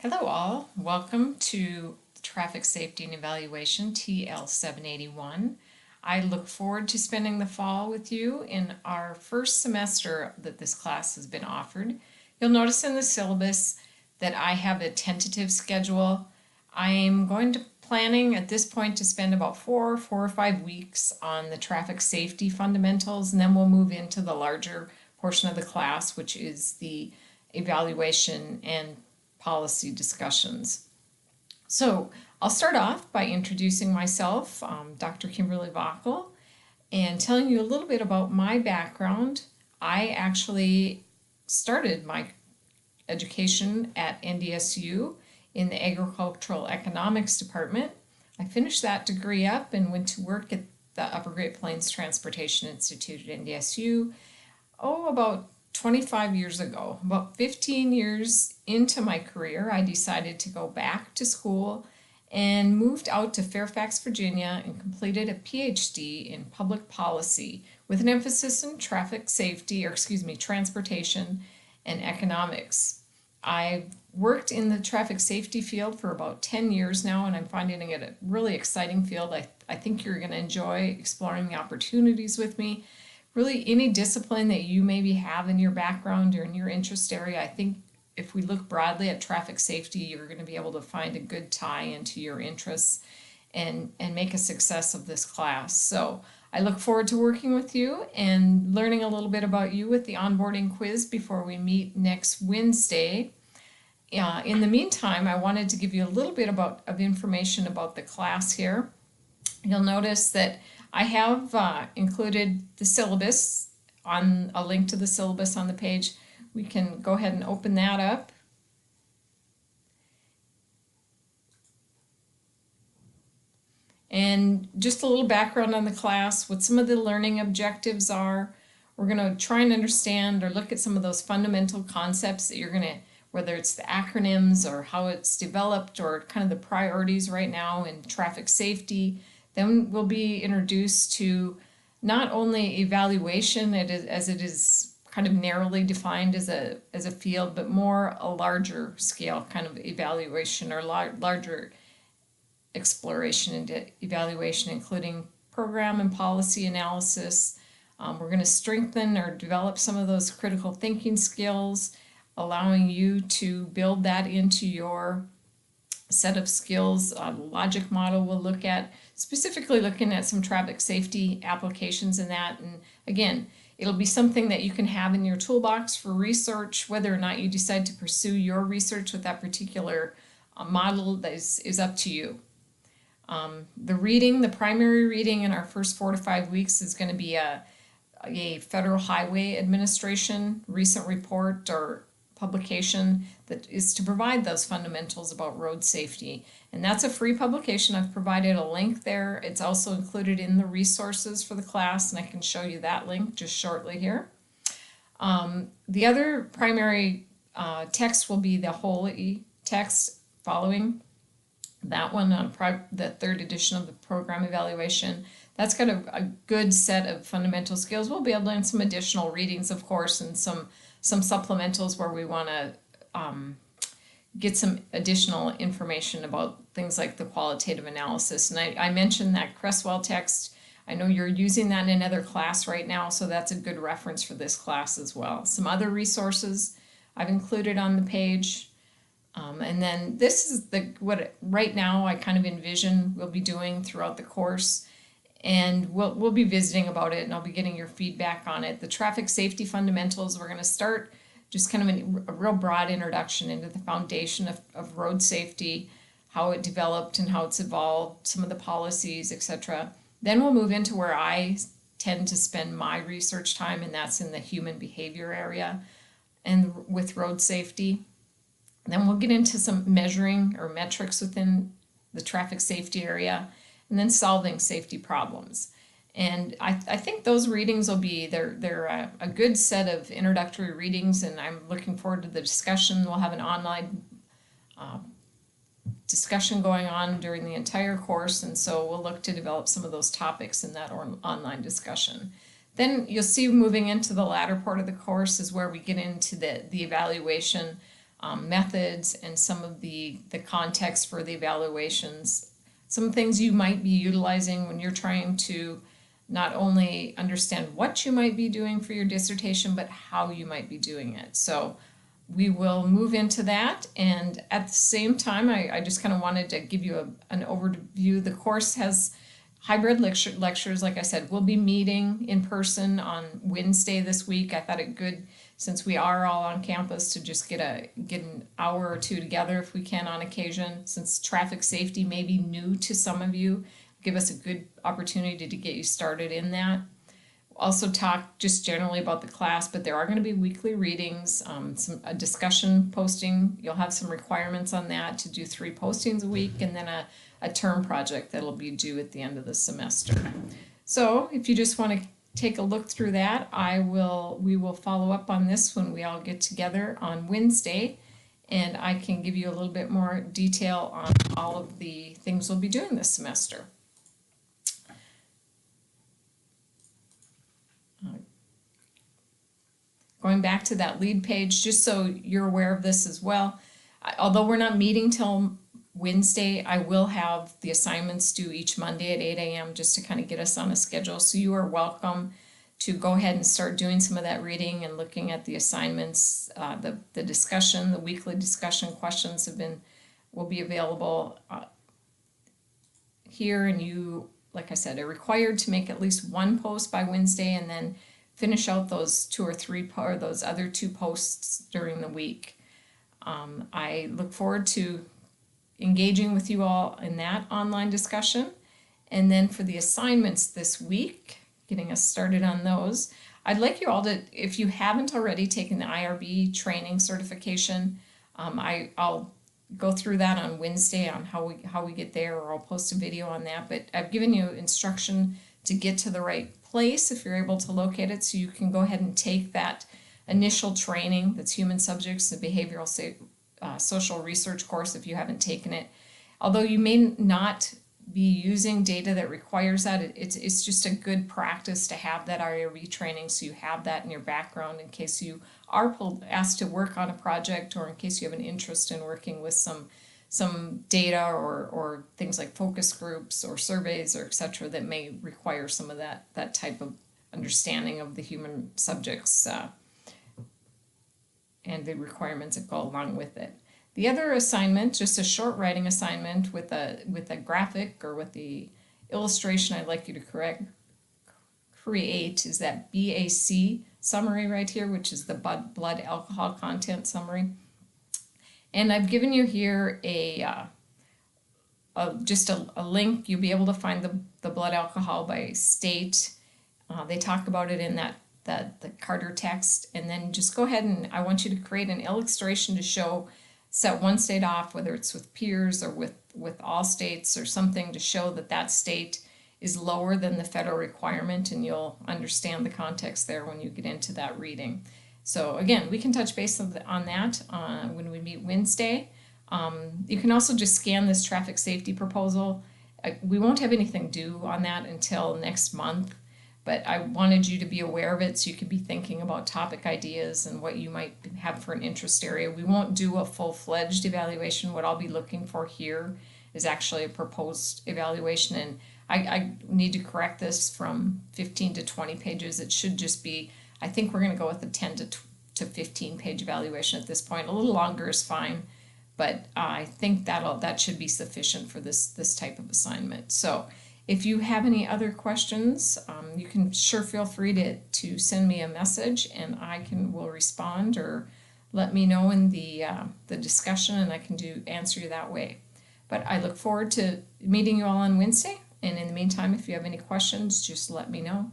Hello all, welcome to Traffic Safety and Evaluation TL781. I look forward to spending the fall with you in our first semester that this class has been offered. You'll notice in the syllabus that I have a tentative schedule. I am going to planning at this point to spend about four or 5 weeks on the traffic safety fundamentals, and then we'll move into the larger portion of the class, which is the evaluation and policy discussions. So I'll start off by introducing myself, Dr. Kimberly Vackel, and telling you a little bit about my background. I actually started my education at NDSU in the Agricultural Economics Department. I finished that degree up and went to work at the Upper Great Plains Transportation Institute at NDSU, about 25 years ago. About 15 years into my career, I decided to go back to school and moved out to Fairfax, Virginia, and completed a PhD in public policy with an emphasis in transportation and economics. I've worked in the traffic safety field for about 10 years now, and I'm finding it a really exciting field. I think you're going to enjoy exploring the opportunities with me. Really, any discipline that you maybe have in your background or in your interest area, I think if we look broadly at traffic safety, you're going to be able to find a good tie into your interests and make a success of this class. So I look forward to working with you and learning a little bit about you with the onboarding quiz before we meet next Wednesday. In the meantime, I wanted to give you a little bit of information about the class here. You'll notice that I have included the syllabus on a link to the syllabus on the page. We can go ahead and open that up. And just a little background on the class, what some of the learning objectives are. We're going to try and understand or look at some of those fundamental concepts that you're going to, whether it's the acronyms or how it's developed or kind of the priorities right now in traffic safety. Then we'll be introduced to not only evaluation as it is kind of narrowly defined as a field, but more a larger scale kind of evaluation or larger exploration into evaluation, including program and policy analysis. We're going to strengthen or develop some of those critical thinking skills, allowing you to build that into your set of skills. Logic model we'll look at, specifically looking at some traffic safety applications in that. And again, it'll be something that you can have in your toolbox for research. Whether or not you decide to pursue your research with that particular model, that is up to you. The primary reading in our first 4 to 5 weeks is going to be a Federal Highway Administration recent report or publication that is to provide those fundamentals about road safety. And that's a free publication. I've provided a link there. It's also included in the resources for the class, and I can show you that link just shortly here. The other primary text will be the whole text following that one on the third edition of the program evaluation. That's got a good set of fundamental skills. We'll be able to learn some additional readings, of course, and some supplementals where we want to get some additional information about things like the qualitative analysis. And I mentioned that Creswell text. I know you're using that in another class right now, so that's a good reference for this class as well. Some other resources I've included on the page. And then this is what right now I kind of envision we'll be doing throughout the course. And we'll be visiting about it, and I'll be getting your feedback on it. The traffic safety fundamentals, we're going to start just kind of a real broad introduction into the foundation of road safety, how it developed and how it's evolved, some of the policies, etc. Then we'll move into where I tend to spend my research time, and that's in the human behavior area and with road safety. Then we'll get into some measuring or metrics within the traffic safety area, and then solving safety problems. And I think those readings will be, they're a good set of introductory readings, and I'm looking forward to the discussion. We'll have an online discussion going on during the entire course, and so we'll look to develop some of those topics in that online discussion. Then you'll see moving into the latter part of the course is where we get into the evaluation. methods and some of the context for the evaluations. Some things you might be utilizing when you're trying to not only understand what you might be doing for your dissertation, but how you might be doing it. So we will move into that, and at the same time, I just kind of wanted to give you an overview. The course has hybrid lectures. Like I said, we'll be meeting in person on Wednesday this week. I thought it good, since we are all on campus, to just get an hour or two together if we can on occasion. Since traffic safety may be new to some of you, give us a good opportunity to get you started in that. Also talk just generally about the class, but there are going to be weekly readings, a discussion posting. You'll have some requirements on that to do 3 postings a week, and then a term project that'll be due at the end of the semester. So if you just want to take a look through that, we will follow up on this when we all get together on Wednesday, and I can give you a little bit more detail on all of the things we'll be doing this semester. Going back to that lead page, just so you're aware of this as well, although we're not meeting till Wednesday, I will have the assignments due each Monday at 8 a.m. just to kind of get us on a schedule. So you are welcome to go ahead and start doing some of that reading and looking at the assignments. The discussion, the weekly discussion questions will be available here, and you, like I said, are required to make at least 1 post by Wednesday, and then finish out those 2 or 3 or those other 2 posts during the week. I look forward to engaging with you all in that online discussion. And then for the assignments this week, getting us started on those, I'd like you all to, if you haven't already taken the IRB training certification, I'll go through that on Wednesday on how we get there, or I'll post a video on that. But I've given you instruction to get to the right place if you're able to locate it, so you can go ahead and take that initial training that's human subjects, the behavioral social research course if you haven't taken it. Although you may not be using data that requires that, it's just a good practice to have that IRB training, so you have that in your background in case you are asked to work on a project, or in case you have an interest in working with some data or things like focus groups or surveys or etc. that may require some of that type of understanding of the human subjects and the requirements that go along with it. The other assignment, just a short writing assignment with a graphic or with the illustration I'd like you to create, is that BAC summary right here, which is the blood alcohol content summary. And I've given you here just a link. You'll be able to find the blood alcohol by state. They talk about it in the Carter text. And then just go ahead and I want you to create an illustration to set one state off, whether it's with peers or with all states or something, to show that state is lower than the federal requirement, and you'll understand the context there when you get into that reading. So again, we can touch base on that when we meet Wednesday. You can also just scan this traffic safety proposal. We won't have anything due on that until next month, but I wanted you to be aware of it so you could be thinking about topic ideas and what you might have for an interest area. We won't do a full-fledged evaluation. What I'll be looking for here is actually a proposed evaluation, and I need to correct this from 15 to 20 pages. It should just be, I think we're going to go with a 10 to 15 page evaluation at this point. A little longer is fine, but I think that should be sufficient for this type of assignment. So if you have any other questions, you can sure feel free to send me a message, and will respond, or let me know in the discussion, and I can answer you that way. But I look forward to meeting you all on Wednesday, and in the meantime, if you have any questions, just let me know.